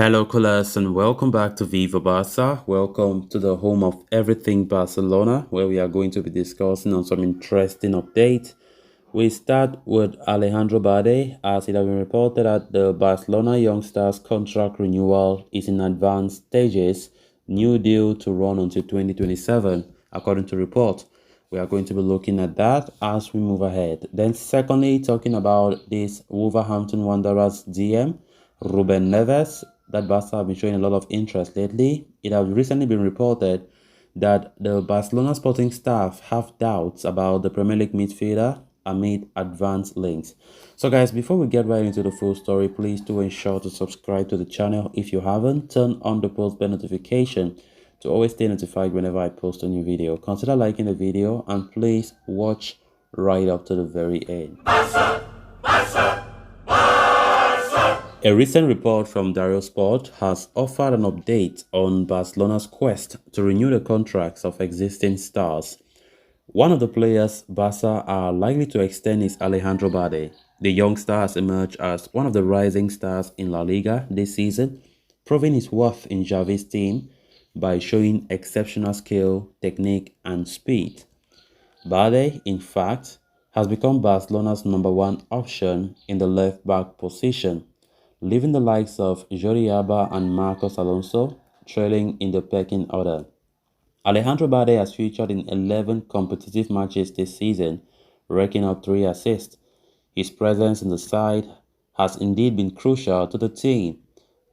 Hello, Colas, and welcome back to Viva Barca. Welcome to the home of everything Barcelona, where we are going to be discussing on some interesting updates. We start with Alejandro Balde, as it has been reported that the Barcelona youngsters contract renewal is in advanced stages, new deal to run until 2027, according to report. We are going to be looking at that as we move ahead. Then secondly, talking about this Wolverhampton Wanderers DM, Ruben Neves, that Barca have been showing a lot of interest lately. It has recently been reported that the Barcelona sporting staff have doubts about the Premier League midfielder amid advanced links. So guys, before we get right into the full story, please do ensure to subscribe to the channel if you haven't. Turn on the post bell notification to always stay notified whenever I post a new video. Consider liking the video and please watch right up to the very end. A recent report from Dario Sport has offered an update on Barcelona's quest to renew the contracts of existing stars. One of the players Barca are likely to extend is Alejandro Balde. The young star has emerged as one of the rising stars in La Liga this season, proving his worth in Xavi's team by showing exceptional skill, technique and speed. Balde, in fact, has become Barcelona's #1 option in the left-back position, leaving the likes of Jordi Alba and Marcos Alonso trailing in the pecking order. Alejandro Balde has featured in 11 competitive matches this season, racking up 3 assists. His presence in the side has indeed been crucial to the team,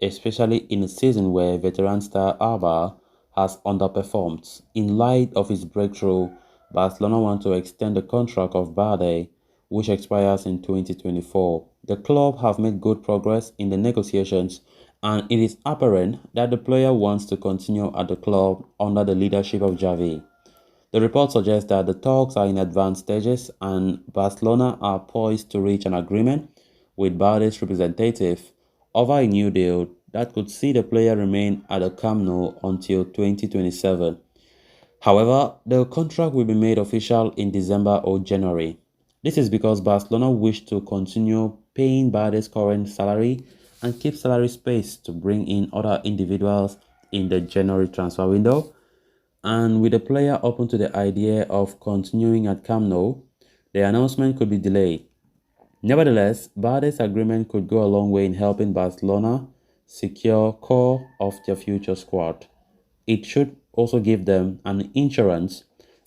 especially in a season where veteran star Alba has underperformed. In light of his breakthrough, Barcelona want to extend the contract of Balde, which expires in 2024. The club have made good progress in the negotiations, and it is apparent that the player wants to continue at the club under the leadership of Xavi. The report suggests that the talks are in advanced stages and Barcelona are poised to reach an agreement with Balde's representative over a new deal that could see the player remain at the Camp Nou until 2027. However, the contract will be made official in December or January. This is because Barcelona wish to continue paying Balde's current salary and keep salary space to bring in other individuals in the January transfer window. And with the player open to the idea of continuing at Camp Nou, the announcement could be delayed. Nevertheless, Balde's agreement could go a long way in helping Barcelona secure core of their future squad. It should also give them an insurance,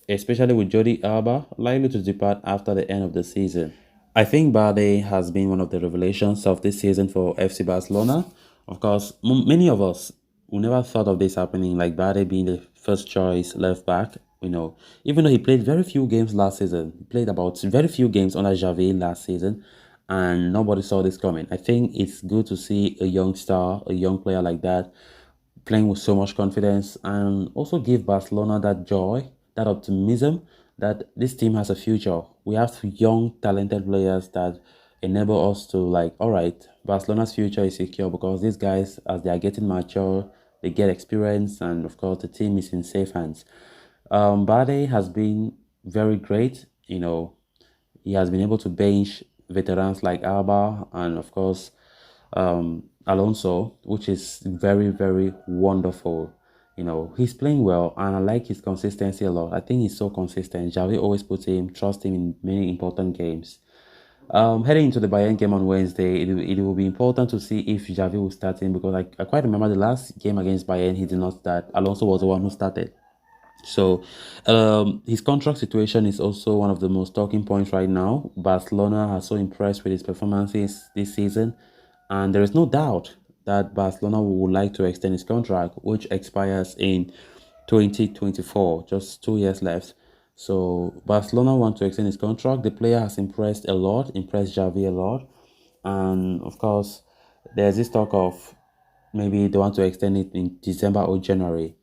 especially with Jordi Alba likely to depart after the end of the season. I think Balde has been one of the revelations of this season for FC Barcelona. Of course, many of us who never thought of this happening, like Balde being the first choice left back. Even though he played very few games last season, he played about very few games under Xavi last season, and nobody saw this coming. I think it's good to see a young star, a young player like that, playing with so much confidence and also give Barcelona that joy, that optimism that this team has a future. We have young, talented players that enable us to all right, Barcelona's future is secure because these guys, as they are getting mature, they get experience, and of course, the team is in safe hands. Balde has been very great. He has been able to bench veterans like Alba and of course Alonso, which is very, very wonderful. He's playing well and I like his consistency a lot. I think he's so consistent. Xavi always puts him, trust him in many important games. Heading into the Bayern game on Wednesday, it will be important to see if Xavi will start him because I quite remember the last game against Bayern, he did not start. Alonso was the one who started. So his contract situation is also one of the most talking points right now. Barcelona has so impressed with his performances this season, and there is no doubt that Barcelona would like to extend his contract, which expires in 2024, just 2 years left. So Barcelona want to extend his contract. The player has impressed Xavi a lot, and of course, there's this talk of maybe they want to extend it in December or January.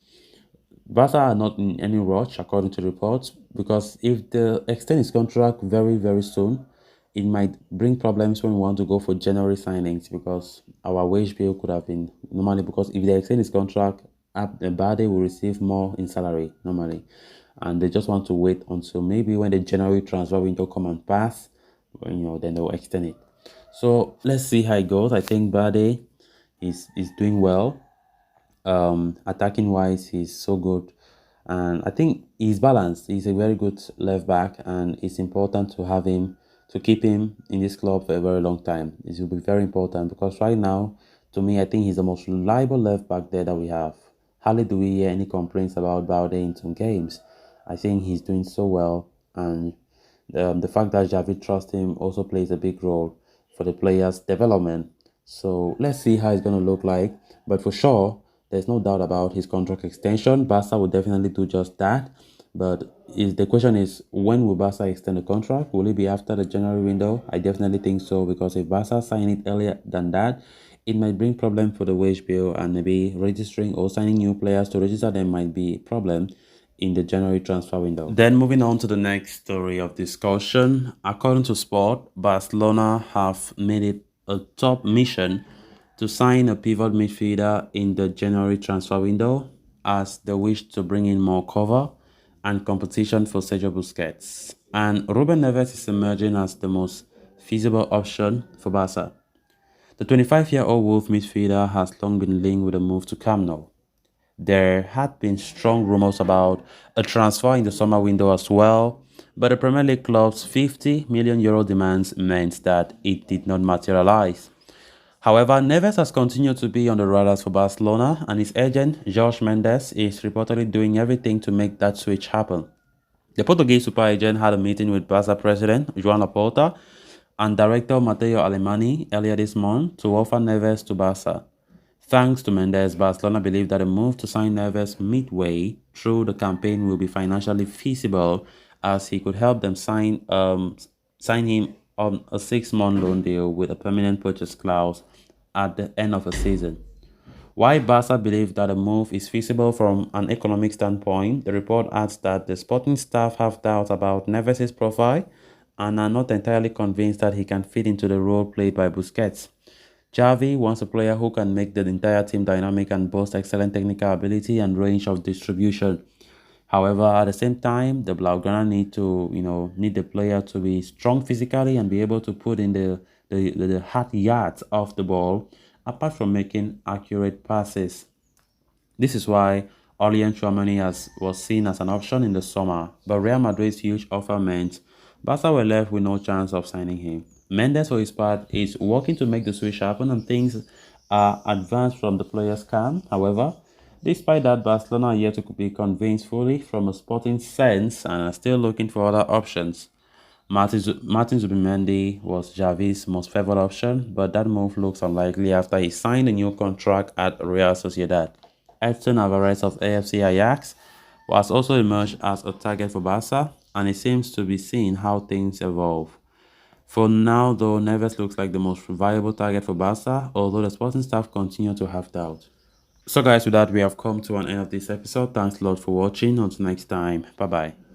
Barca are not in any rush, according to reports, because if they extend his contract very, very soon, it might bring problems when we want to go for January signings because our wage bill could have been normally, because if they extend his contract, Balde will receive more in salary normally, and they just want to wait until maybe when the January transfer window come and pass, then they'll extend it. So let's see how it goes. I think Balde He's doing well. Attacking wise, he's so good, and I think he's balanced. He's a very good left back, and it's important to have him to keep him in this club for a very long time. It will be very important because right now, to me, I think he's the most reliable left back there that we have. Hardly do we hear any complaints about Balde in some games. I think he's doing so well, and the fact that Javi trusts him also plays a big role for the player's development. So let's see how it's going to look like. But for sure, there's no doubt about his contract extension. Barca will definitely do just that. But the question is, when will Barca extend the contract? Will it be after the January window? I definitely think so, because if Barca sign it earlier than that, it might bring problem for the wage bill, and maybe registering or signing new players to register them might be a problem in the January transfer window. Then moving on to the next story of discussion. According to Sport, Barcelona have made it a top mission to sign a pivot midfielder in the January transfer window, as they wish to bring in more cover and competition for Sergio Busquets. And Ruben Neves is emerging as the most feasible option for Barca. The 25-year-old Wolf midfielder has long been linked with a move to Camp Nou. There had been strong rumors about a transfer in the summer window as well, but the Premier League club's €50 million demands meant that it did not materialize. However, Neves has continued to be on the radars for Barcelona, and his agent, Jorge Mendes, is reportedly doing everything to make that switch happen. The Portuguese super agent had a meeting with Barca president Joan Laporta and director Matteo Alemany earlier this month to offer Neves to Barca. Thanks to Mendes, Barcelona believe that a move to sign Neves midway through the campaign will be financially feasible, as he could help them sign him on a 6-month loan deal with a permanent purchase clause at the end of the season. Why Barca believe that a move is feasible from an economic standpoint, the report adds that the sporting staff have doubts about Neves' profile and are not entirely convinced that he can fit into the role played by Busquets. Xavi wants a player who can make the entire team dynamic and boast excellent technical ability and range of distribution. However, at the same time, the Blaugrana need the player to be strong physically and be able to put in the hard yards of the ball, apart from making accurate passes. This is why Aurelien Tchouameni was seen as an option in the summer, but Real Madrid's huge offer meant Barca were left with no chance of signing him. Mendes, for his part, is working to make the switch happen, and things are advanced from the players' camp. However, despite that, Barcelona are yet to be convinced fully from a sporting sense and are still looking for other options. Martin Zubimendi was Xavi's most favored option, but that move looks unlikely after he signed a new contract at Real Sociedad. Edson Alvarez of AFC Ajax was also emerged as a target for Barca, and it seems to be seen how things evolve. For now, though, Neves looks like the most viable target for Barca, although the sporting staff continue to have doubt. So guys, with that, we have come to an end of this episode. Thanks a lot for watching. Until next time, bye bye.